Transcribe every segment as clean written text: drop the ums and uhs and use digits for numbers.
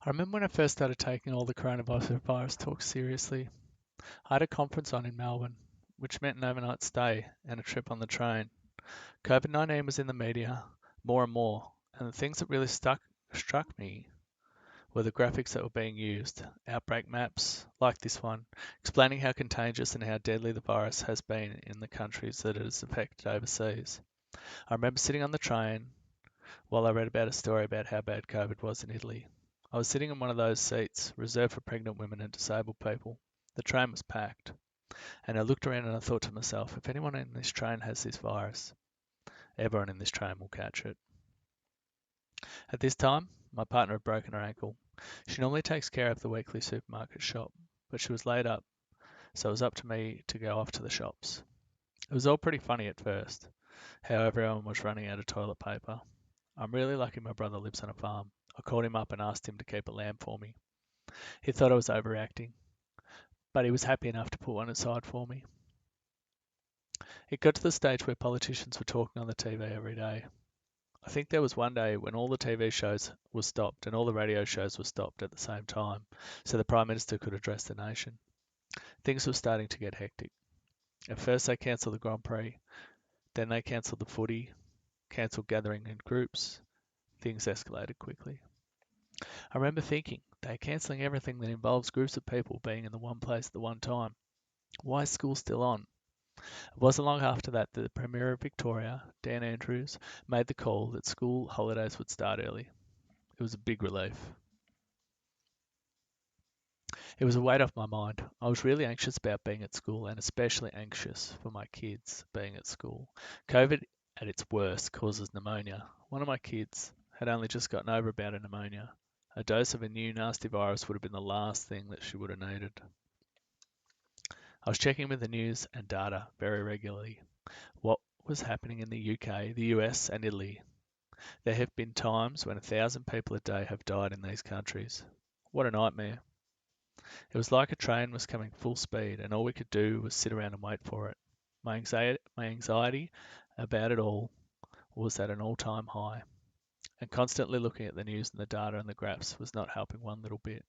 I remember when I first started taking all the coronavirus talk seriously. I had a conference on in Melbourne, which meant an overnight stay and a trip on the train. COVID-19 was in the media more and more, and the things that really struck me were the graphics that were being used, outbreak maps, like this one, explaining how contagious and how deadly the virus has been in the countries that it has affected overseas. I remember sitting on the train while I read about a story about how bad COVID was in Italy. I was sitting in one of those seats reserved for pregnant women and disabled people. The train was packed, and I looked around and I thought to myself, if anyone in this train has this virus, everyone in this train will catch it. At this time, my partner had broken her ankle. She normally takes care of the weekly supermarket shop, but she was laid up, so it was up to me to go off to the shops. It was all pretty funny at first, how everyone was running out of toilet paper. I'm really lucky my brother lives on a farm. I called him up and asked him to keep a lamb for me. He thought I was overreacting, but he was happy enough to put one aside for me. It got to the stage where politicians were talking on the TV every day. I think there was one day when all the TV shows were stopped and all the radio shows were stopped at the same time, so the Prime Minister could address the nation. Things were starting to get hectic. At first they cancelled the Grand Prix, then they cancelled the footy, cancelled gathering in groups. Things escalated quickly. I remember thinking, they're cancelling everything that involves groups of people being in the one place at the one time. Why is school still on? It wasn't long after that the Premier of Victoria, Dan Andrews, made the call that school holidays would start early. It was a big relief. It was a weight off my mind. I was really anxious about being at school and especially anxious for my kids being at school. COVID at its worst causes pneumonia. One of my kids had only just gotten over a bout of pneumonia. A dose of a new nasty virus would have been the last thing that she would have needed. I was checking with the news and data very regularly. What was happening in the UK, the US, and Italy? There have been times when 1,000 people a day have died in these countries. What a nightmare. It was like a train was coming full speed, and all we could do was sit around and wait for it. My anxiety about it all was at an all-time high, and constantly looking at the news and the data and the graphs was not helping one little bit.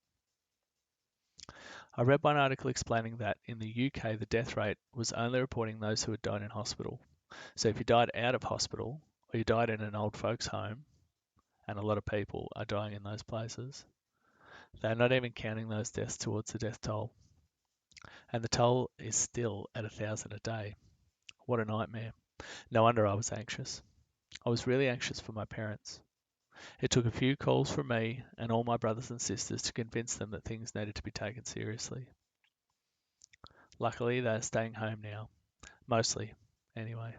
I read one article explaining that in the UK the death rate was only reporting those who had died in hospital. So if you died out of hospital, or you died in an old folks' home, and a lot of people are dying in those places, they're not even counting those deaths towards the death toll. And the toll is still at 1,000 a day. What a nightmare. No wonder I was anxious. I was really anxious for my parents. It took a few calls from me and all my brothers and sisters to convince them that things needed to be taken seriously. Luckily, they are staying home now. Mostly, anyway.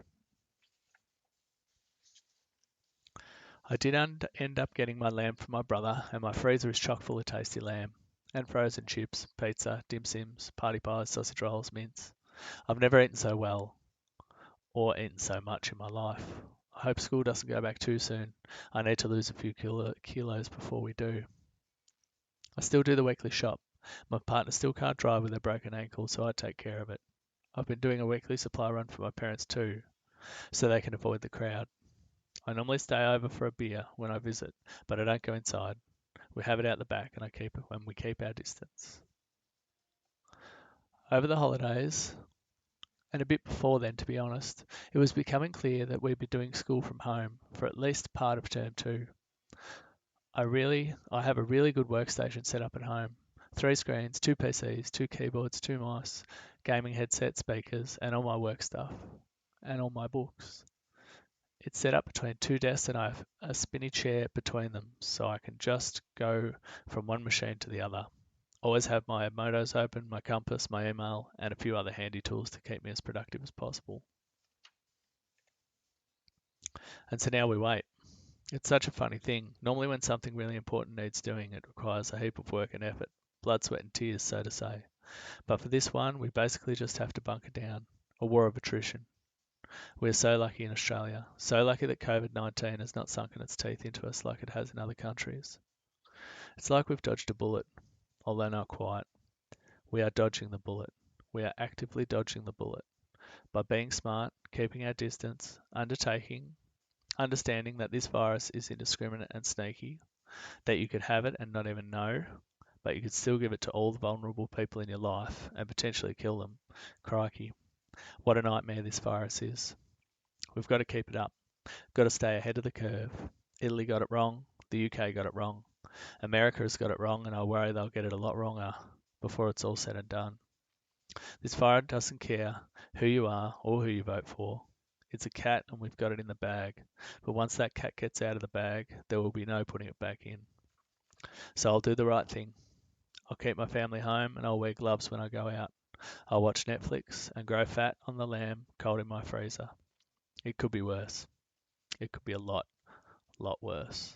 I did end up getting my lamb from my brother, and my freezer is chock full of tasty lamb. And frozen chips, pizza, dim sims, party pies, sausage rolls, mince. I've never eaten so well or eaten so much in my life. I hope school doesn't go back too soon. I need to lose a few kilos before we do. I still do the weekly shop. My partner still can't drive with a broken ankle, so I take care of it. I've been doing a weekly supply run for my parents too, so they can avoid the crowd. I normally stay over for a beer when I visit, but I don't go inside. We have it out the back and we keep our distance. Over the holidays, and a bit before then to be honest, it was becoming clear that we'd be doing school from home for at least part of term 2. I have a really good workstation set up at home. 3 screens, 2 PCs, 2 keyboards, 2 mice, gaming headset, speakers, and all my work stuff, and all my books. It's set up between 2 desks and I have a spinny chair between them, so I can just go from one machine to the other. Always have my motos open, my compass, my email, and a few other handy tools to keep me as productive as possible. And so now we wait. It's such a funny thing. Normally when something really important needs doing, it requires a heap of work and effort. Blood, sweat and tears, so to say. But for this one, we basically just have to bunker down. A war of attrition. We are so lucky in Australia. So lucky that COVID-19 has not sunken its teeth into us like it has in other countries. It's like we've dodged a bullet, although not quite. We are dodging the bullet. We are actively dodging the bullet. By being smart, keeping our distance, understanding that this virus is indiscriminate and sneaky, that you could have it and not even know, but you could still give it to all the vulnerable people in your life and potentially kill them. Crikey, what a nightmare this virus is. We've got to keep it up. Got to stay ahead of the curve. Italy got it wrong. The UK got it wrong. America has got it wrong, and I worry they'll get it a lot wronger before it's all said and done. This virus doesn't care who you are or who you vote for. It's a cat, and we've got it in the bag. But once that cat gets out of the bag, there will be no putting it back in. So I'll do the right thing. I'll keep my family home, and I'll wear gloves when I go out. I'll watch Netflix and grow fat on the lamb cold in my freezer. It could be worse. It could be a lot worse.